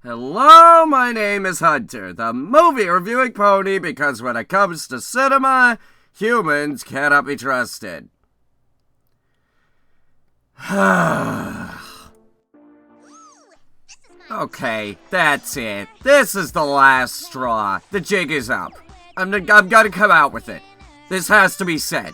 Hello, my name is Hunter, the movie reviewing pony, because when it comes to cinema, humans cannot be trusted. Okay, that's it. This is the last straw. The jig is up. I'm gonna come out with it. This has to be said.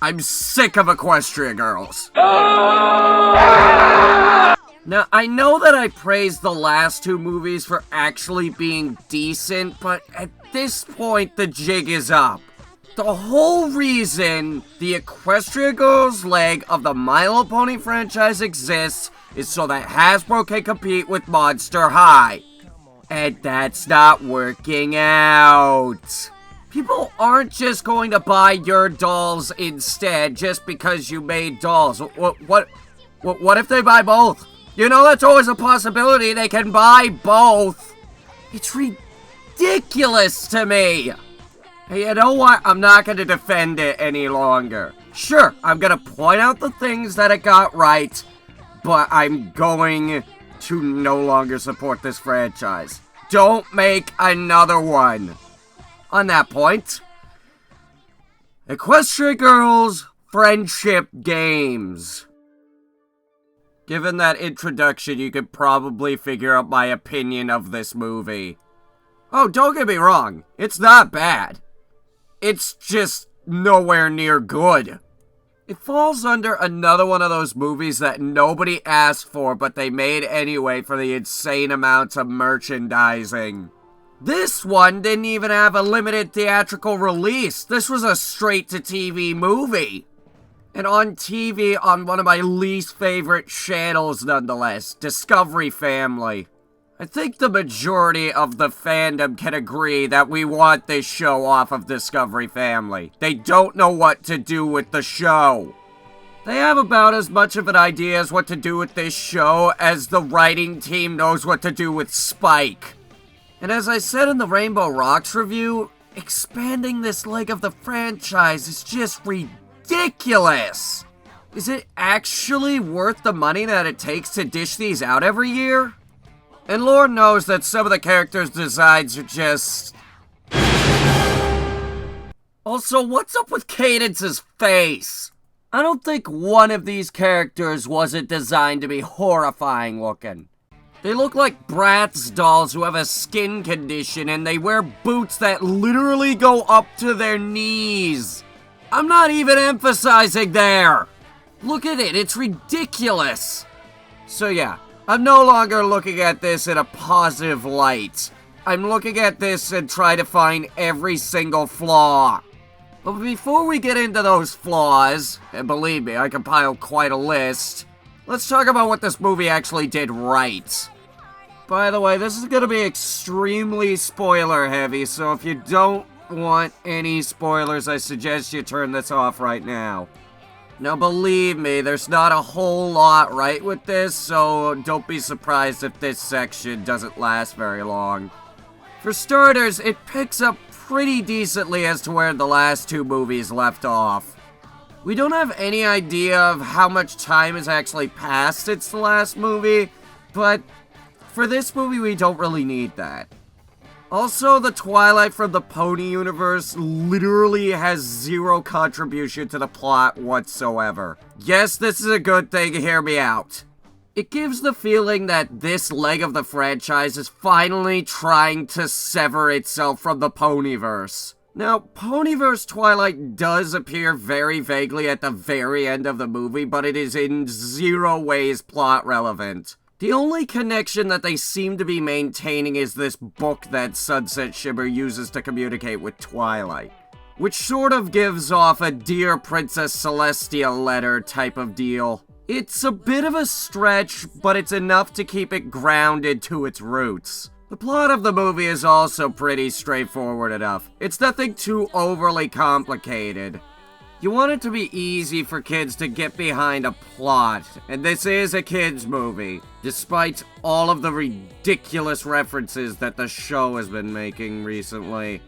I'm sick of Equestria girls. Now, I know that I praised the last two movies for actually being decent, but at this point, the jig is up. The whole reason the Equestria Girls leg of the My Little Pony franchise exists is so that Hasbro can compete with Monster High. And that's not working out. People aren't just going to buy your dolls instead just because you made dolls. What if they buy both? You know, that's always a possibility. They can buy both. It's ridiculous to me. Hey, you know what? I'm not going to defend it any longer. Sure, I'm going to point out the things that it got right, but I'm going to no longer support this franchise. Don't make another one. On that point, Equestria Girls Friendship Games. Given that introduction, you could probably figure out my opinion of this movie. Oh, don't get me wrong, it's not bad. It's just nowhere near good. It falls under another one of those movies that nobody asked for, but they made anyway for the insane amounts of merchandising. This one didn't even have a limited theatrical release. This was a straight-to-TV movie. And on TV on one of my least favorite channels, nonetheless, Discovery Family. I think the majority of the fandom can agree that we want this show off of Discovery Family. They don't know what to do with the show. They have about as much of an idea as what to do with this show as the writing team knows what to do with Spike. And as I said in the Rainbow Rocks review, expanding this leg of the franchise is just ridiculous. Is it actually worth the money that it takes to dish these out every year? And Lord knows that some of the characters' designs are just... Also, what's up with Cadence's face? I don't think one of these characters wasn't designed to be horrifying looking. They look like Bratz dolls who have a skin condition and they wear boots that literally go up to their knees. I'm not even emphasizing there. Look at it, it's ridiculous. So yeah, I'm no longer looking at this in a positive light. I'm looking at this and trying to find every single flaw. But before we get into those flaws, and believe me, I compiled quite a list, let's talk about what this movie actually did right. By the way, this is going to be extremely spoiler heavy, so if you don't want any spoilers, I suggest you turn this off right now. Now believe me, there's not a whole lot right with this, so don't be surprised if this section doesn't last very long. For starters, it picks up pretty decently as to where the last two movies left off. We don't have any idea of how much time has actually passed since the last movie, but for this movie we don't really need that. Also, the Twilight from the Pony universe literally has zero contribution to the plot whatsoever. Yes, this is a good thing, hear me out. It gives the feeling that this leg of the franchise is finally trying to sever itself from the Ponyverse. Now, Ponyverse Twilight does appear very vaguely at the very end of the movie, but it is in zero ways plot relevant. The only connection that they seem to be maintaining is this book that Sunset Shimmer uses to communicate with Twilight, which sort of gives off a Dear Princess Celestia letter type of deal. It's a bit of a stretch, but it's enough to keep it grounded to its roots. The plot of the movie is also pretty straightforward enough. It's nothing too overly complicated. You want it to be easy for kids to get behind a plot, and this is a kids' movie, despite all of the ridiculous references that the show has been making recently.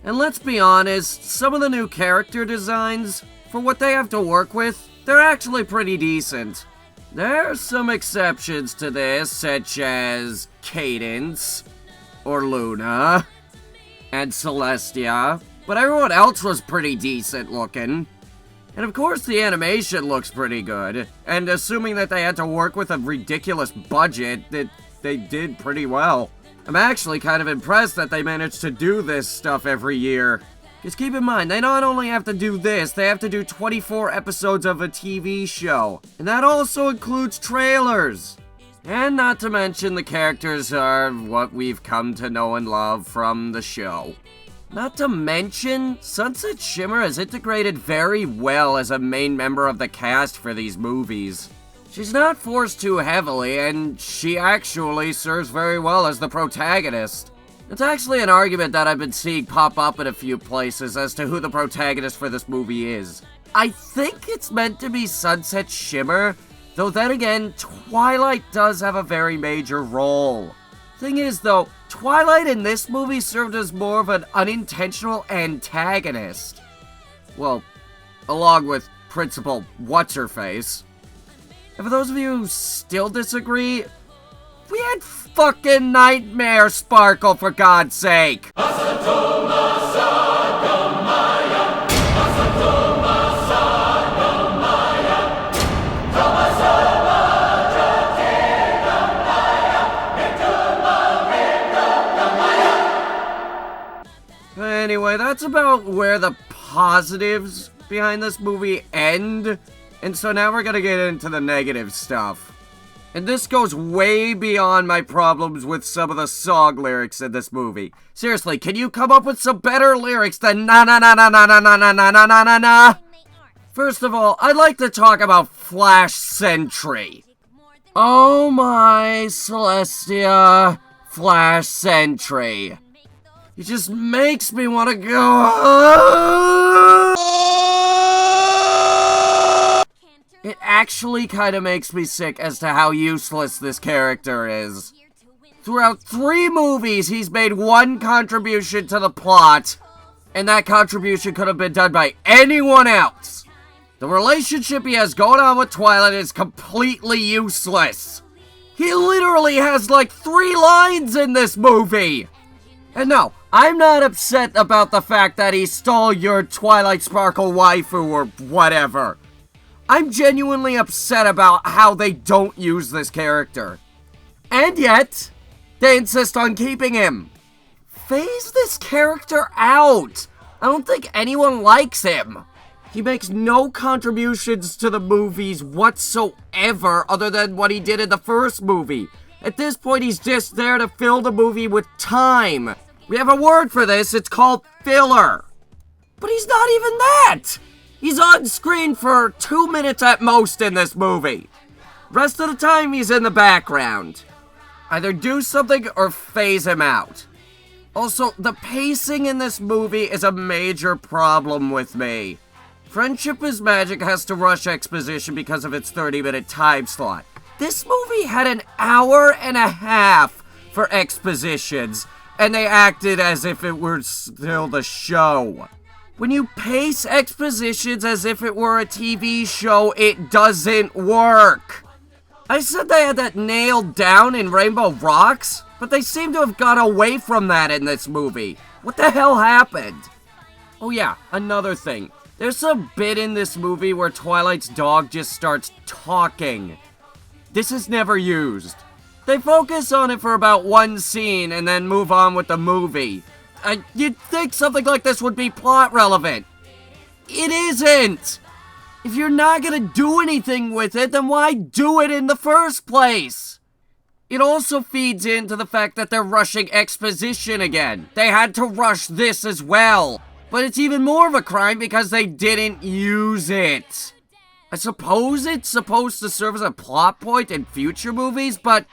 And let's be honest, some of the new character designs, for what they have to work with, they're actually pretty decent. There are some exceptions to this, such as Cadence, or Luna, and Celestia, but everyone else was pretty decent looking. And of course the animation looks pretty good, and assuming that they had to work with a ridiculous budget, they did pretty well. I'm actually kind of impressed that they managed to do this stuff every year. Because keep in mind, they not only have to do this, they have to do 24 episodes of a TV show. And that also includes trailers. And not to mention the characters are what we've come to know and love from the show. Not to mention, Sunset Shimmer is integrated very well as a main member of the cast for these movies. She's not forced too heavily, and she actually serves very well as the protagonist. It's actually an argument that I've been seeing pop up in a few places as to who the protagonist for this movie is. I think it's meant to be Sunset Shimmer, though then again, Twilight does have a very major role. Thing is though, Twilight in this movie served as more of an unintentional antagonist. Well, along with Principal What's-Her-Face. And for those of you who still disagree, we had fucking Nightmare Sparkle, for God's sake! Anyway, that's about where the positives behind this movie end, and so now we're gonna get into the negative stuff. And this goes way beyond my problems with some of the song lyrics in this movie. Seriously, can you come up with some better lyrics than na na na na na na na na na na na na na? First of all, I'd like to talk about Flash Sentry. Oh my Celestia, Flash Sentry. It just makes me want to go. It actually kind of makes me sick as to how useless this character is. Throughout 3 movies, he's made one contribution to the plot, and that contribution could have been done by anyone else. The relationship he has going on with Twilight is completely useless. He literally has like 3 lines in this movie. And no, I'm not upset about the fact that he stole your Twilight Sparkle waifu or whatever. I'm genuinely upset about how they don't use this character. And yet, they insist on keeping him. Phase this character out. I don't think anyone likes him. He makes no contributions to the movies whatsoever other than what he did in the first movie. At this point, he's just there to fill the movie with time. We have a word for this, it's called filler. But he's not even that! He's on screen for 2 minutes at most in this movie. Rest of the time, he's in the background. Either do something or phase him out. Also, the pacing in this movie is a major problem with me. Friendship is Magic has to rush exposition because of its 30-minute time slot. This movie had an hour and a half for expositions, and they acted as if it were still the show. When you pace expositions as if it were a TV show, it doesn't work. I said they had that nailed down in Rainbow Rocks, but they seem to have gone away from that in this movie. What the hell happened? Oh yeah, another thing. There's a bit in this movie where Twilight's dog just starts talking. This is never used. They focus on it for about 1 scene and then move on with the movie. You'd think something like this would be plot relevant. It isn't! If you're not gonna do anything with it, then why do it in the first place? It also feeds into the fact that they're rushing exposition again. They had to rush this as well. But it's even more of a crime because they didn't use it. I suppose it's supposed to serve as a plot point in future movies, but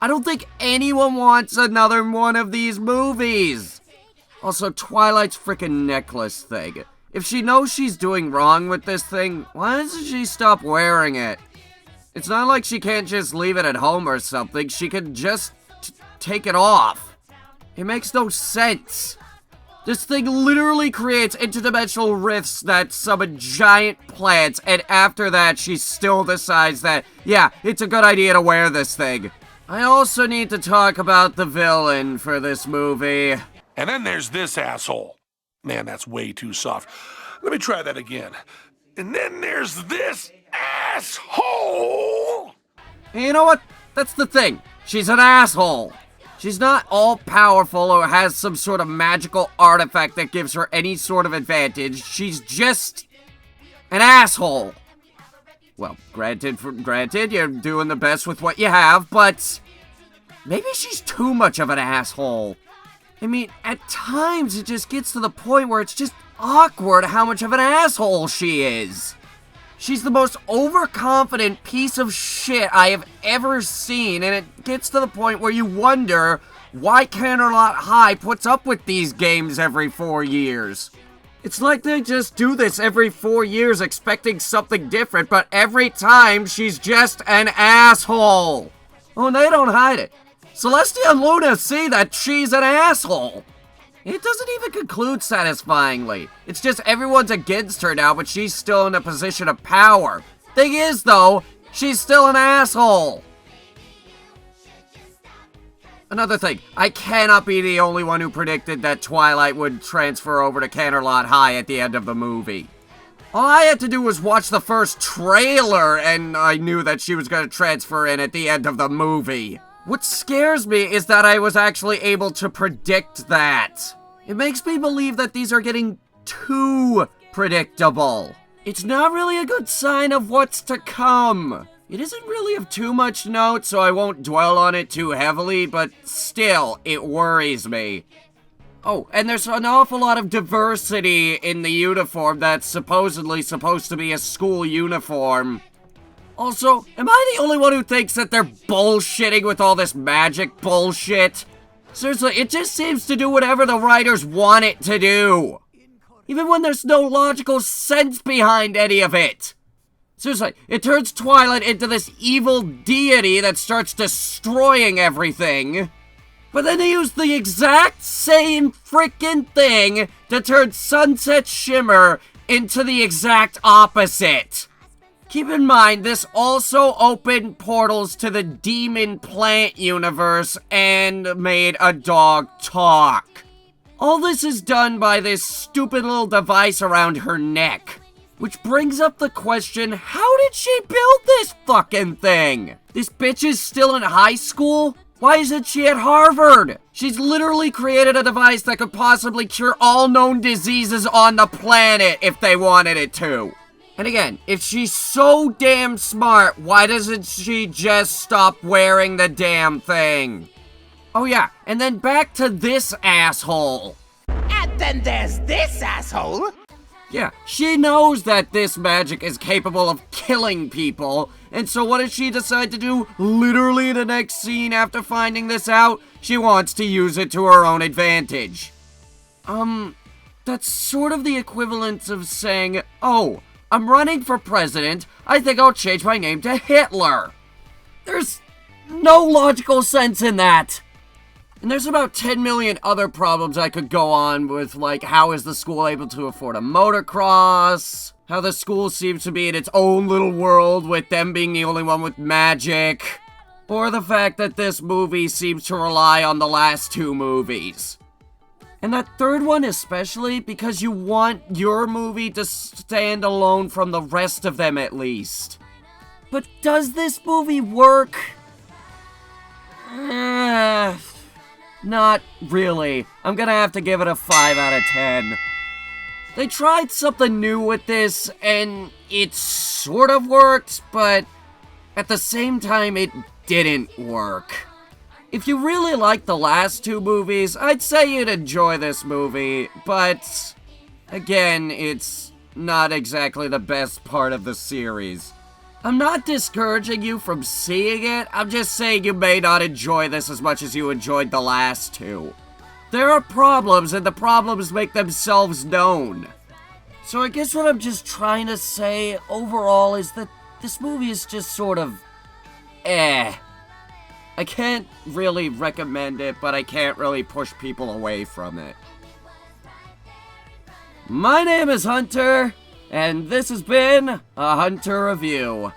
I don't think anyone wants another one of these movies. Also, Twilight's freaking necklace thing. If she knows she's doing wrong with this thing, why doesn't she stop wearing it? It's not like she can't just leave it at home or something. She could just take it off. It makes no sense. This thing literally creates interdimensional rifts that summon giant plants, and after that, she still decides that, yeah, it's a good idea to wear this thing. I also need to talk about the villain for this movie. And then there's this asshole. Man, that's way too soft. Let me try that again. And then there's this asshole! And you know what? That's the thing. She's an asshole. She's not all-powerful or has some sort of magical artifact that gives her any sort of advantage. She's just an asshole. Well, granted, you're doing the best with what you have, but maybe she's too much of an asshole. I mean, at times it just gets to the point where it's just awkward how much of an asshole she is. She's the most overconfident piece of shit I have ever seen, and it gets to the point where you wonder why Canterlot High puts up with these games every 4 years. It's like they just do this every 4 years expecting something different, but every time she's just an asshole. Oh, and they don't hide it. Celestia and Luna see that she's an asshole. It doesn't even conclude satisfyingly. It's just everyone's against her now, but she's still in a position of power. Thing is, though, she's still an asshole. Another thing, I cannot be the only one who predicted that Twilight would transfer over to Canterlot High at the end of the movie. All I had to do was watch the first trailer, and I knew that she was going to transfer in at the end of the movie. What scares me is that I was actually able to predict that. It makes me believe that these are getting too predictable. It's not really a good sign of what's to come. It isn't really of too much note, so I won't dwell on it too heavily, but still, it worries me. Oh, and there's an awful lot of diversity in the uniform that's supposedly supposed to be a school uniform. Also, am I the only one who thinks that they're bullshitting with all this magic bullshit? Seriously, it just seems to do whatever the writers want it to do. Even when there's no logical sense behind any of it. Seriously, it turns Twilight into this evil deity that starts destroying everything. But then they use the exact same freaking thing to turn Sunset Shimmer into the exact opposite. Keep in mind, this also opened portals to the Demon Plant universe and made a dog talk. All this is done by this stupid little device around her neck. Which brings up the question, how did she build this fucking thing? This bitch is still in high school? Why isn't she at Harvard? She's literally created a device that could possibly cure all known diseases on the planet if they wanted it to. And again, if she's so damn smart, why doesn't she just stop wearing the damn thing? Oh yeah, and then back to this asshole. And then there's this asshole. Yeah, she knows that this magic is capable of killing people, and so what does she decide to do? Literally the next scene after finding this out, she wants to use it to her own advantage. That's sort of the equivalent of saying, oh, I'm running for president, I think I'll change my name to Hitler. There's no logical sense in that. And there's about 10 million other problems I could go on with, like how is the school able to afford a motocross? How the school seems to be in its own little world with them being the only one with magic. Or the fact that this movie seems to rely on the last two movies. And that third one especially because you want your movie to stand alone from the rest of them at least. But does this movie work? Not really. I'm gonna have to give it a 5 out of 10. They tried something new with this, and it sort of worked, but at the same time, it didn't work. If you really like the last two movies, I'd say you'd enjoy this movie, but again, it's not exactly the best part of the series. I'm not discouraging you from seeing it, I'm just saying you may not enjoy this as much as you enjoyed the last two. There are problems, and the problems make themselves known. So I guess what I'm just trying to say overall is that this movie is just sort of I can't really recommend it, but I can't really push people away from it. My name is Hunter, and this has been a Hunter Review.